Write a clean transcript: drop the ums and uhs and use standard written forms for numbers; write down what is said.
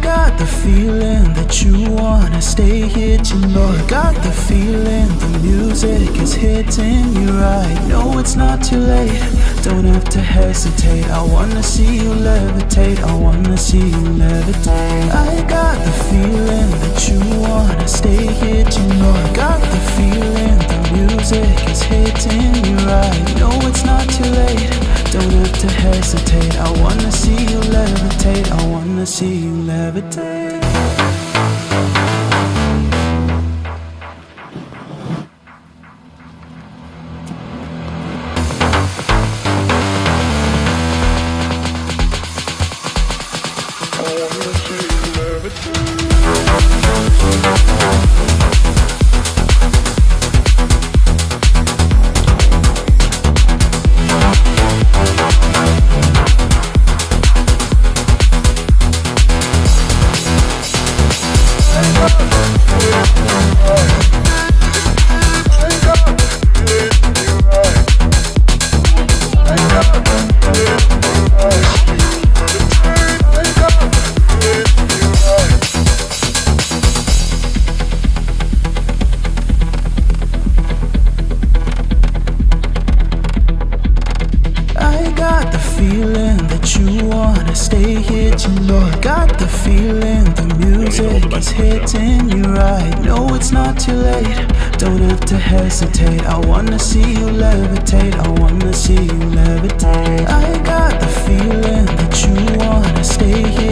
got the feeling that you wanna stay here tonight. Got the feeling the music is hitting you right. No, it's not too late, don't have to hesitate. I wanna see you levitate, I wanna see you levitate. I got the feeling that you wanna stay here tonight. Got the feeling the music is hitting you right. No, it's not too late, don't have to hesitate. I wanna see you levitate, I wanna see you levitate. Feeling that you wanna stay here tonight. Got the feeling the music is hitting you right. No, it's not too late, don't have to hesitate. I wanna see you levitate, I wanna see you levitate. I got the feeling that you wanna stay here